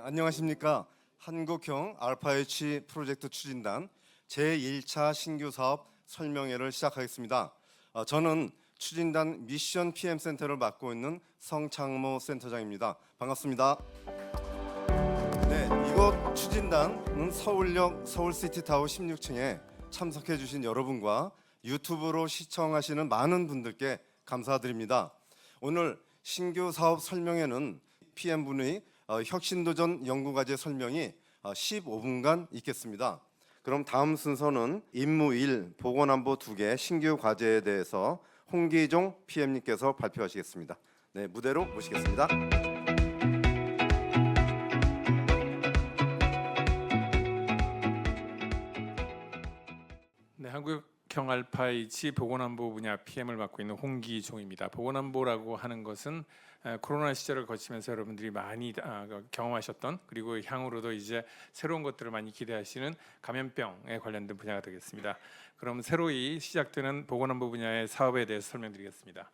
안녕하십니까. 한국형 알파H 프로젝트 추진단 제1차 신규 사업 설명회를 시작하겠습니다. 저는 추진단 미션 PM센터를 맡고 있는 성창모 센터장입니다. 반갑습니다. 네, 이곳 추진단은 서울역 서울시티타워 16층에 참석해 주신 여러분과 유튜브로 시청하시는 많은 분들께 감사드립니다. 오늘 신규 사업 설명회는 PM분의 혁신도전 연구과제 설명이 15분간 있겠습니다. 그럼 다음 순서는 임무 1 보건안보 2개 신규 과제에 대해서 홍기종 PM님께서 발표하시겠습니다. 네, 무대로 모시겠습니다. 네, 한국형 알파H 보건안보 분야 PM을 맡고 있는 홍기종입니다. 보건안보라고 하는 것은 코로나 시절을 거치면서 여러분들이 많이 경험하셨던, 그리고 향후로도 이제 새로운 것들을 많이 기대하시는 감염병에 관련된 분야가 되겠습니다. 그럼 새로이 시작되는 보건안보 분야의 사업에 대해서 설명드리겠습니다.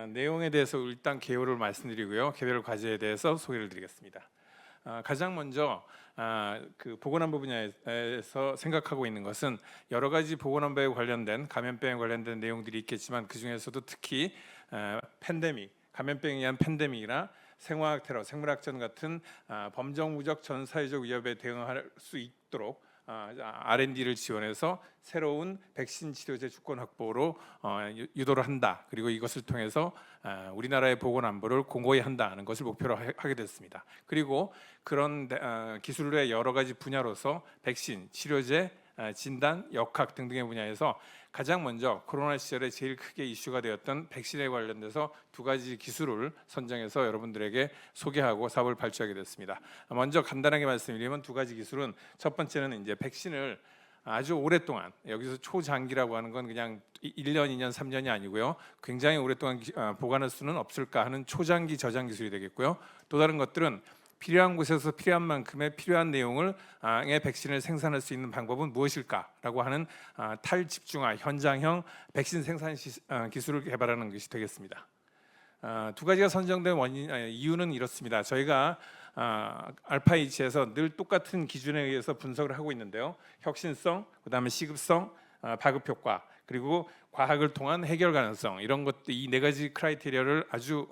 내용에 대해서 일단 개요를 말씀드리고요. 개별 과제에 대해서 소개를 드리겠습니다. 가장 먼저 그 보건안보 분야에서 생각하고 있는 것은 여러 가지 보건안보에 관련된 감염병에 관련된 내용들이 있겠지만 그 중에서도 특히 팬데믹, 감염병에 의한 팬데믹이나 생화학 테러, 생물학전 같은 범정무적 전 사회적 위협에 대응할 수 있도록 R&D를 지원해서 새로운 백신 치료제 주권 확보로 유도를 한다. 그리고 이것을 통해서 우리나라의 보건 안보를 공고히 한다는 것을 목표로 하게 됐습니다. 그리고 그런 기술의 여러 가지 분야로서 백신, 치료제, 진단, 역학 등등의 분야에서 가장 먼저 코로나 시절에 제일 크게 이슈가 되었던 백신에 관련돼서 두 가지 기술을 선정해서 여러분들에게 소개하고 사업을 발주하게 됐습니다. 먼저 간단하게 말씀드리면 두 가지 기술은, 첫 번째는 이제 백신을 아주 오랫동안, 여기서 초장기라고 하는 건 그냥 1년, 2년, 3년이 아니고요. 굉장히 오랫동안 보관할 수는 없을까 하는 초장기 저장 기술이 되겠고요. 또 다른 것들은 필요한 곳에서 필요한 만큼의 필요한 내용을 의 백신을 생산할 수 있는 방법은 무엇일까라고 하는 탈집중화 현장형 백신 생산 기술을 개발하는 것이 되겠습니다. 두 가지가 선정된 이유는 이렇습니다. 저희가 알파H에서 늘 똑같은 기준에 의해서 분석을 하고 있는데요. 혁신성, 그다음에 시급성, 파급 효과, 그리고 과학을 통한 해결 가능성, 이런 것들, 이 네 가지 크라이테리아를 아주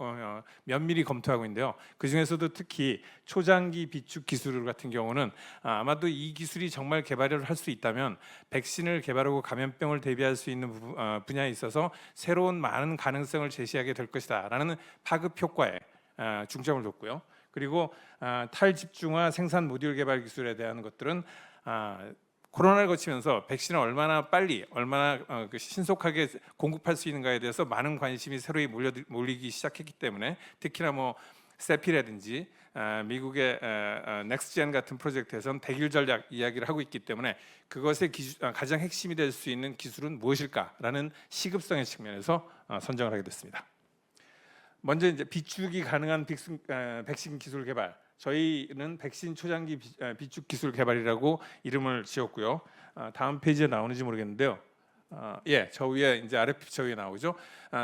면밀히 검토하고 있는데요. 그 중에서도 특히 초장기 비축 기술 같은 경우는 아마도 이 기술이 정말 개발을 할 수 있다면 백신을 개발하고 감염병을 대비할 수 있는 분야에 있어서 새로운 많은 가능성을 제시하게 될 것이다라는 파급 효과에 중점을 뒀고요. 그리고 탈집중화 생산 모듈 개발 기술에 대한 것들은 코로나를 거치면서 백신을 얼마나 빨리, 얼마나 신속하게 공급할 수 있는가에 대해서 많은 관심이 새로이 몰리기 시작했기 때문에, 특히나 뭐 세피라든지 미국의 넥스트젠 같은 프로젝트에서는 100일 전략 이야기를 하고 있기 때문에 그것의 가장 핵심이 될 수 있는 기술은 무엇일까라는 시급성의 측면에서 선정을 하게 됐습니다. 먼저 이제 비축이 가능한 백신 기술 개발, 저희는 백신 초장기 비축 기술 개발이라고 이름을 지었고요. 다음 페이지에 나오는지 모르겠는데요. 저 위에 이제 아래 저 위에 나오죠.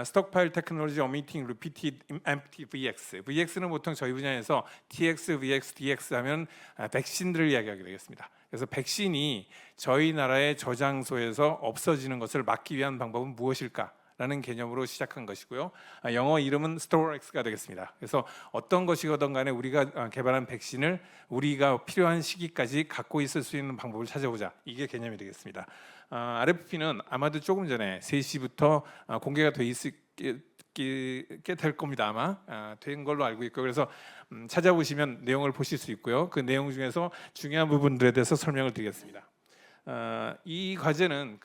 스톡파일 테크놀로지 오미팅 리피티드 엠프티 VX. VX는 보통 저희 분야에서 TX, VX, DX 하면 백신들을 이야기하게 되겠습니다. 그래서 백신이 저희 나라의 저장소에서 없어지는 것을 막기 위한 방법은 무엇일까? 라는 개념으로 시작한 것이고요. 영어 이름은 스토렉스가 되겠습니다. 그래서 어떤 것이든 간에 우리가 개발한 백신을 우리가 필요한 시기까지 갖고 있을 수 있는 방법을 찾아보자. 이게 개념이 되겠습니다. RFP는 아마도 조금 전에 3시부터 공개가 돼 있게 될 겁니다. 아마 된 걸로 알고 있고, 그래서 찾아보시면 내용을 보실 수 있고요. 그 내용 중에서 중요한 부분들에 대해서 설명을 드리겠습니다. 이 과제는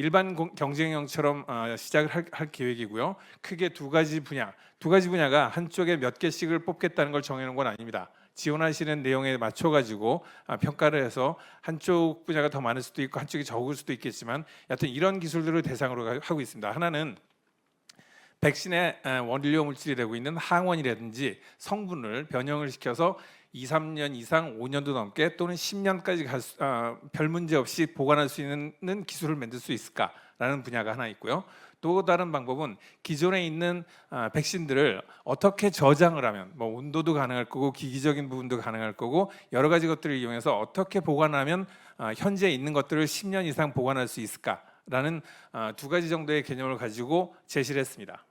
일반 경쟁형처럼 시작을 할 계획이고요. 크게 두 가지 분야가 한쪽에 몇 개씩을 뽑겠다는 걸 정해놓은 건 아닙니다. 지원하시는 내용에 맞춰가지고 평가를 해서 한쪽 분야가 더 많을 수도 있고 한쪽이 적을 수도 있겠지만, 여하튼 이런 기술들을 대상으로 하고 있습니다. 하나는 백신의 원료 물질이 되고 있는 항원이라든지 성분을 변형을 시켜서 2, 3년 이상 5년도 넘게 또는 10년까지 별 문제 없이 보관할 수 있는 기술을 만들 수 있을까? 라는 분야가 하나 있고요. 또 다른 방법은 기존에 있는 백신들을 어떻게 저장을 하면 뭐 온도도 가능할 거고 기기적인 부분도 가능할 거고 여러 가지 것들을 이용해서 어떻게 보관하면 현재 있는 것들을 10년 이상 보관할 수 있을까라는 두 가지 정도의 개념을 가지고 제시를 했습니다.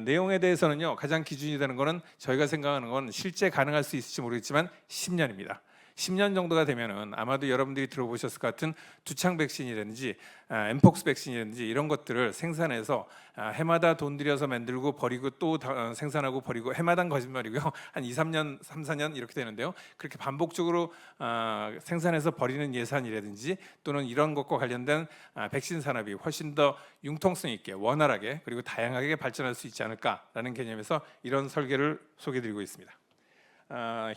내용에 대해서는요, 가장 기준이 되는 거는 저희가 생각하는 건 실제 가능할 수 있을지 모르겠지만 10년입니다. 10년 정도가 되면은 아마도 여러분들이 들어보셨을 것 같은 두창 백신이라든지 엠폭스 백신이라든지 이런 것들을 생산해서 해마다 돈 들여서 만들고 버리고 또 생산하고 버리고 해마다 거짓말이고요. 한 2, 3년, 3, 4년 이렇게 되는데요. 그렇게 반복적으로 생산해서 버리는 예산이라든지 또는 이런 것과 관련된 백신 산업이 훨씬 더 융통성 있게 원활하게 그리고 다양하게 발전할 수 있지 않을까라는 개념에서 이런 설계를 소개드리고 있습니다.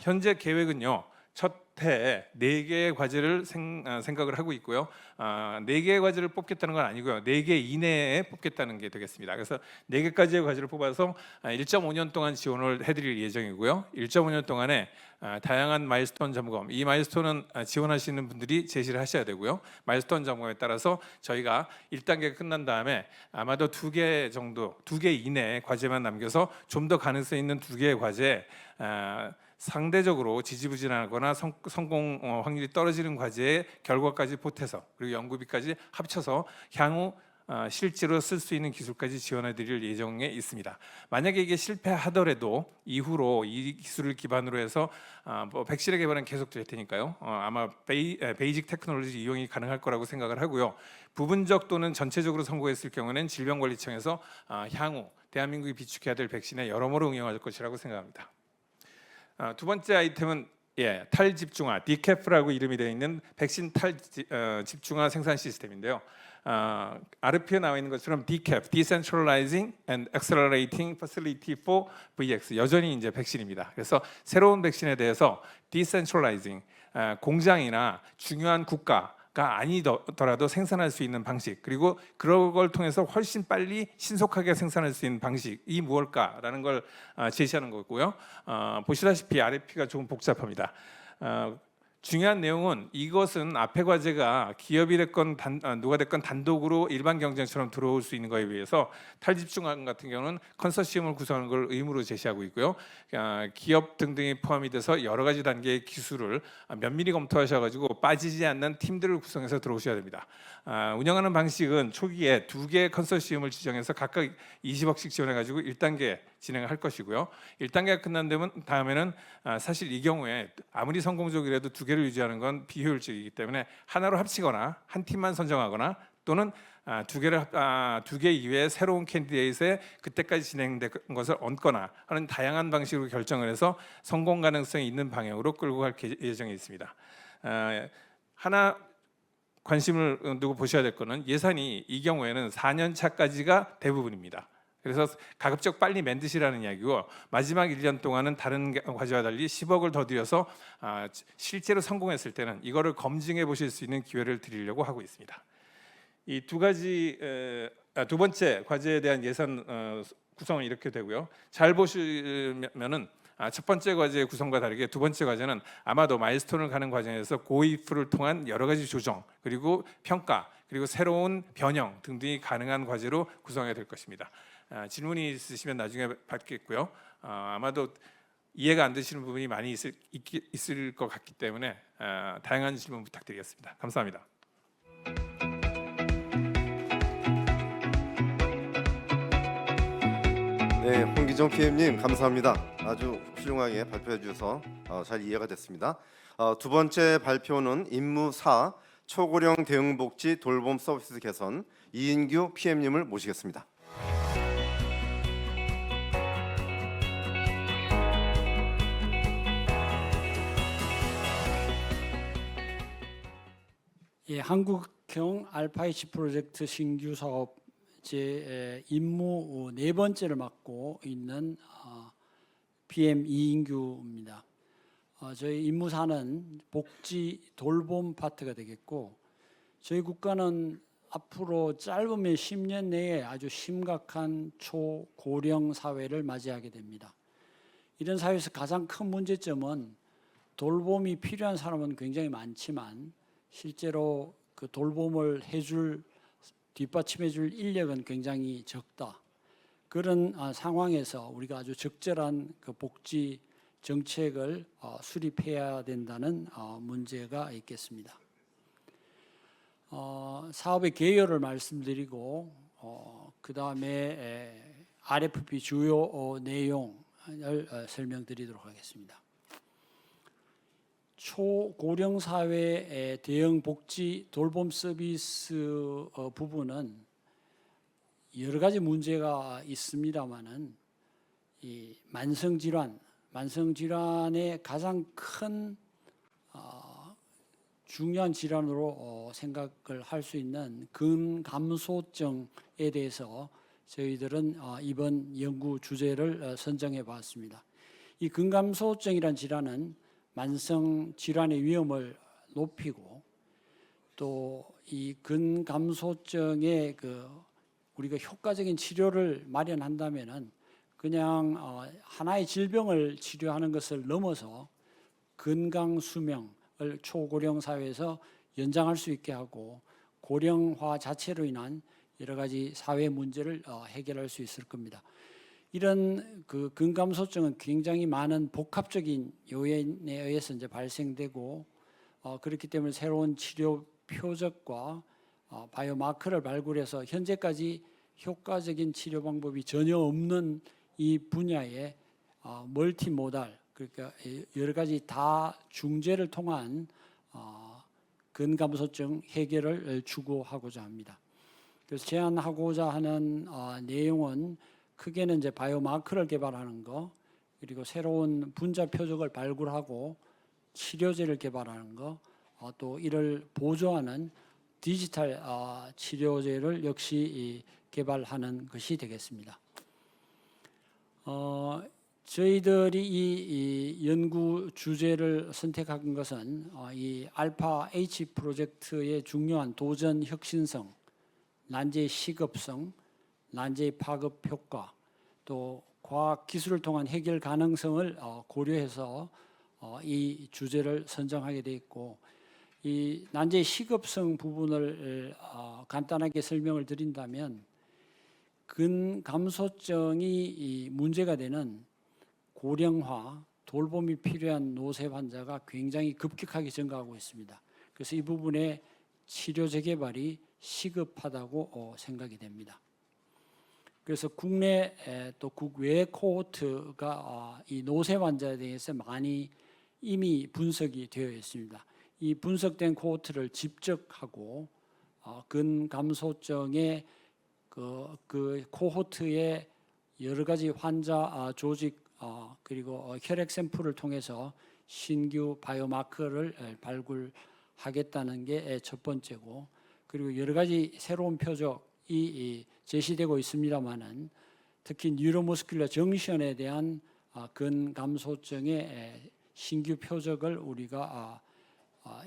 현재 계획은요. 첫 해에 4개의 과제를 생각을 하고 있고요. 4개의 과제를 뽑겠다는 건 아니고요. 4개 이내에 뽑겠다는 게 되겠습니다. 그래서 4개까지의 과제를 뽑아서 1.5년 동안 지원을 해드릴 예정이고요. 1.5년 동안에 다양한 마일스톤 점검, 이 마일스톤은 지원하시는 분들이 제시를 하셔야 되고요. 마일스톤 점검에 따라서 저희가 1단계가 끝난 다음에 아마도 2개 정도, 2개 이내의 과제만 남겨서 좀 더 가능성 있는 2개의 과제에 상대적으로 지지부진하거나 성공 확률이 떨어지는 과제의 결과까지 보태서 그리고 연구비까지 합쳐서 향후 실제로 쓸 수 있는 기술까지 지원해 드릴 예정에 있습니다. 만약에 이게 실패하더라도 이후로 이 기술을 기반으로 해서 백신의 개발은 계속될 테니까요. 아마 베이직 테크놀로지 이용이 가능할 거라고 생각을 하고요. 부분적 또는 전체적으로 성공했을 경우는 질병관리청에서 향후 대한민국이 비축해야 될 백신에 여러모로 응용할 것이라고 생각합니다. 두 번째 아이템은 탈집중화, 디캐프라고 이름이 되어 있는 백신 탈집중화 생산 시스템인데요. RFP에 나와 있는 것처럼 DCAP, Decentralizing and Accelerating Facility for VX, 여전히 이제 백신입니다. 그래서 새로운 백신에 대해서 Decentralizing, 공장이나 중요한 국가가 아니더라도 생산할 수 있는 방식, 그리고 그런 걸 통해서 훨씬 빨리 신속하게 생산할 수 있는 방식이 무엇일까라는 걸 제시하는 거고요. 보시다시피 RFP가 조금 복잡합니다. 중요한 내용은 이것은 앞에 과제가 기업이 됐건 누가 됐건 단독으로 일반 경쟁처럼 들어올 수 있는 것에 비해서 탈집중화 같은 경우는 컨소시엄을 구성하는 걸 의무로 제시하고 있고요. 기업 등등이 포함이 돼서 여러 가지 단계의 기술을 면밀히 검토하셔가지고 빠지지 않는 팀들을 구성해서 들어오셔야 됩니다. 운영하는 방식은 초기에 2개의 컨소시엄을 지정해서 각각 20억씩 지원해가지고 1단계 진행할 것이고요. 1단계가 끝난 다음에는 사실 이 경우에 아무리 성공적이라도 2개를 유지하는 건 비효율적이기 때문에 하나로 합치거나 한 팀만 선정하거나 또는 2개 이외의 새로운 캔디데이트에 그때까지 진행된 것을 얹거나 하는 다양한 방식으로 결정을 해서 성공 가능성이 있는 방향으로 끌고 갈 예정이 있습니다. 하나 관심을 두고 보셔야 될 것은 예산이 이 경우에는 4년 차까지가 대부분입니다. 그래서 가급적 빨리 만드시라는 이야기고 마지막 1년 동안은 다른 과제와 달리 10억을 더 들여서 실제로 성공했을 때는 이거를 검증해 보실 수 있는 기회를 드리려고 하고 있습니다. 이 두 번째 과제에 대한 예산 구성은 이렇게 되고요. 잘 보시면은 첫 번째 과제의 구성과 다르게 두 번째 과제는 아마도 마일스톤을 가는 과정에서 고이프를 통한 여러 가지 조정 그리고 평가 그리고 새로운 변형 등등이 가능한 과제로 구성이 될 것입니다. 질문이 있으시면 나중에 받겠고요. 아마도 이해가 안 되시는 부분이 많이 있을 것 같기 때문에 다양한 질문 부탁드리겠습니다. 감사합니다. 네, 홍기정 PM님 감사합니다. 아주 훌륭하게 발표해 주셔서 잘 이해가 됐습니다. 두 번째 발표는 임무 4 초고령 대응복지 돌봄 서비스 개선 이인규 PM님을 모시겠습니다. 한국형 알파이치 프로젝트 신규 사업 제 임무 4번째를 맡고 있는 PM 이인규입니다. 저희 임무사는 복지 돌봄 파트가 되겠고 저희 국가는 앞으로 짧으면 10년 내에 아주 심각한 초고령 사회를 맞이하게 됩니다. 이런 사회에서 가장 큰 문제점은 돌봄이 필요한 사람은 굉장히 많지만 실제로 그 돌봄을 해줄 뒷받침해줄 인력은 굉장히 적다. 그런 상황에서 우리가 아주 적절한 그 복지 정책을 수립해야 된다는 문제가 있겠습니다. 사업의 개요를 말씀드리고 그 다음에 RFP 주요 내용을 설명드리도록 하겠습니다. 초고령 사회의 대형 복지 돌봄 서비스 부분은 여러 가지 문제가 있습니다만은 이 만성 질환의 가장 큰 중요한 질환으로 생각을 할 수 있는 근감소증에 대해서 저희들은 이번 연구 주제를 선정해 봤습니다. 이 근감소증이란 질환은 만성 질환의 위험을 높이고 또 이 근감소증의 우리가 효과적인 치료를 마련한다면은 그냥 하나의 질병을 치료하는 것을 넘어서 건강 수명을 초고령 사회에서 연장할 수 있게 하고 고령화 자체로 인한 여러 가지 사회 문제를 해결할 수 있을 겁니다. 이런 근감소증은 굉장히 많은 복합적인 요인에 의해서 이제 발생되고 그렇기 때문에 새로운 치료 표적과 바이오마커를 발굴해서 현재까지 효과적인 치료 방법이 전혀 없는 이 분야에 멀티모달 그러니까 여러 가지 다 중재를 통한 근감소증 해결을 추구하고자 합니다. 그래서 제안하고자 하는 내용은 크게는 이제 바이오마커를 개발하는 거, 그리고 새로운 분자 표적을 발굴하고 치료제를 개발하는 거, 또 이를 보조하는 디지털 치료제를 역시 개발하는 것이 되겠습니다. 저희들이 이 연구 주제를 선택한 것은 이 알파 H 프로젝트의 중요한 도전 혁신성, 난제의 시급성, 난제의 파급 효과, 또 과학 기술을 통한 해결 가능성을 고려해서 이 주제를 선정하게 돼 있고, 이 난제의 시급성 부분을 간단하게 설명을 드린다면 근감소증이 문제가 되는 고령화, 돌봄이 필요한 노쇠 환자가 굉장히 급격하게 증가하고 있습니다. 그래서 이 부분에 치료 재개발이 시급하다고 생각이 됩니다. 그래서 국내 또 국외 코호트가 이 노쇠 환자에 대해서 많이 이미 분석이 되어 있습니다. 이 분석된 코호트를 집적하고 근감소증의 그 코호트의 여러 가지 환자 조직 그리고 혈액 샘플을 통해서 신규 바이오마커를 발굴하겠다는 게 첫 번째고, 그리고 여러 가지 새로운 표적이 제시되고 있습니다만은 특히 뉴로머스큘러 정션에 대한 근감소증의 신규 표적을 우리가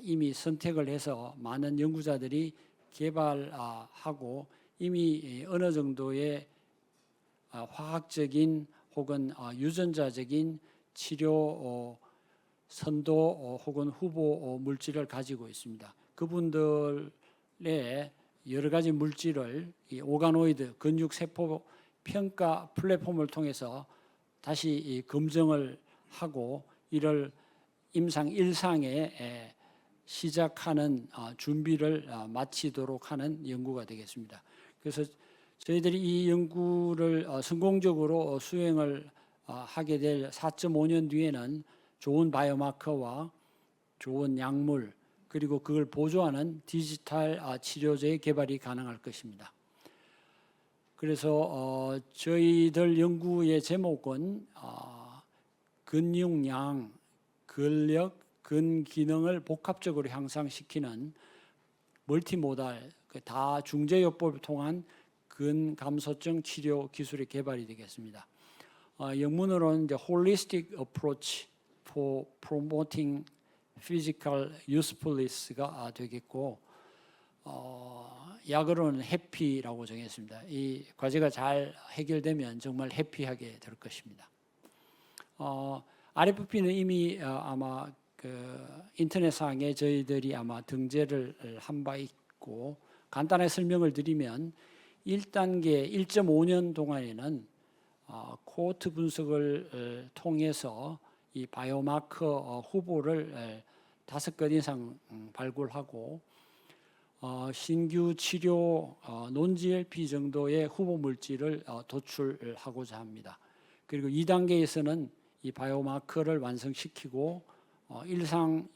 이미 선택을 해서 많은 연구자들이 개발하고 이미 어느 정도의 화학적인 혹은 유전자적인 치료 선도 혹은 후보 물질을 가지고 있습니다. 그분들의 여러 가지 물질을 이 오가노이드 근육세포 평가 플랫폼을 통해서 다시 검증을 하고 이를 임상 1상에 시작하는 준비를 마치도록 하는 연구가 되겠습니다. 그래서 저희들이 이 연구를 성공적으로 수행을 하게 될 4.5년 뒤에는 좋은 바이오마커와 좋은 약물 그리고 그걸 보조하는 디지털 치료제의 개발이 가능할 것입니다. 그래서 저희들 연구의 제목은 근육량, 근력, 근기능을 복합적으로 향상시키는 멀티모달 다중재요법을 통한 근감소증 치료 기술의 개발이 되겠습니다. 영문으로는 이제 Holistic Approach for Promoting Physical Usefulness가 되겠고, 약으로는 해피라고 정했습니다. 이 과제가 잘 해결되면 정말 해피하게 될 것입니다. RFP는 이미 아마 인터넷상에 저희들이 아마 등재를 한 바 있고 간단하게 설명을 드리면 1단계 1.5년 동안에는 코호트 분석을 통해서 이 바이오마커 후보를 5건 이상 발굴하고 신규 치료 논-GLP 정도의 후보 물질을 도출하고자 합니다. 그리고 2단계에서는 이 바이오마커를 완성시키고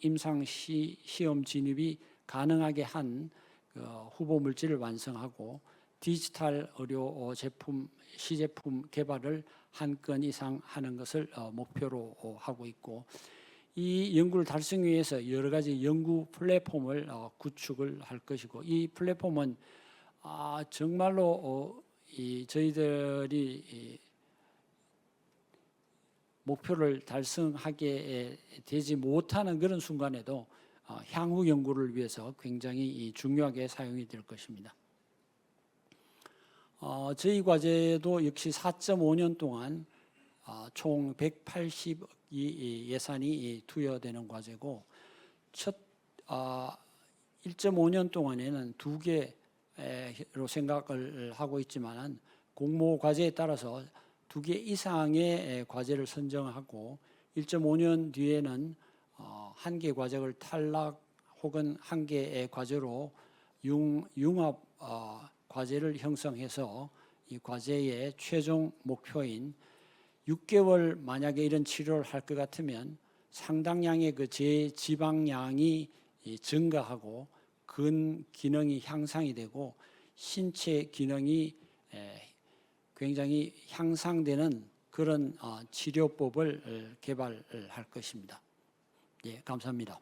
임상 시험 진입이 가능하게 한 후보 물질을 완성하고 디지털 의료 제품 시제품 개발을 1건 이상 하는 것을 목표로 하고 있고, 이 연구를 달성하기 위해서 여러 가지 연구 플랫폼을 구축을 할 것이고, 이 플랫폼은 정말로 저희들이 목표를 달성하게 되지 못하는 그런 순간에도 향후 연구를 위해서 굉장히 중요하게 사용이 될 것입니다. 저희 과제도 역시 4.5년 동안 총 180억이 예산이 투여되는 과제고, 첫 1.5년 동안에는 2개로 생각을 하고 있지만 공모 과제에 따라서 2개 이상의 과제를 선정하고 1.5년 뒤에는 1개 과제를 탈락 혹은 1개의 과제로 융합 과제를 형성해서 이 과제의 최종 목표인 6개월 만약에 이런 치료를 할 것 같으면 상당량의 그 제지방량이 증가하고 근 기능이 향상이 되고 신체 기능이 굉장히 향상되는 그런 치료법을 개발할 것입니다. 예, 감사합니다.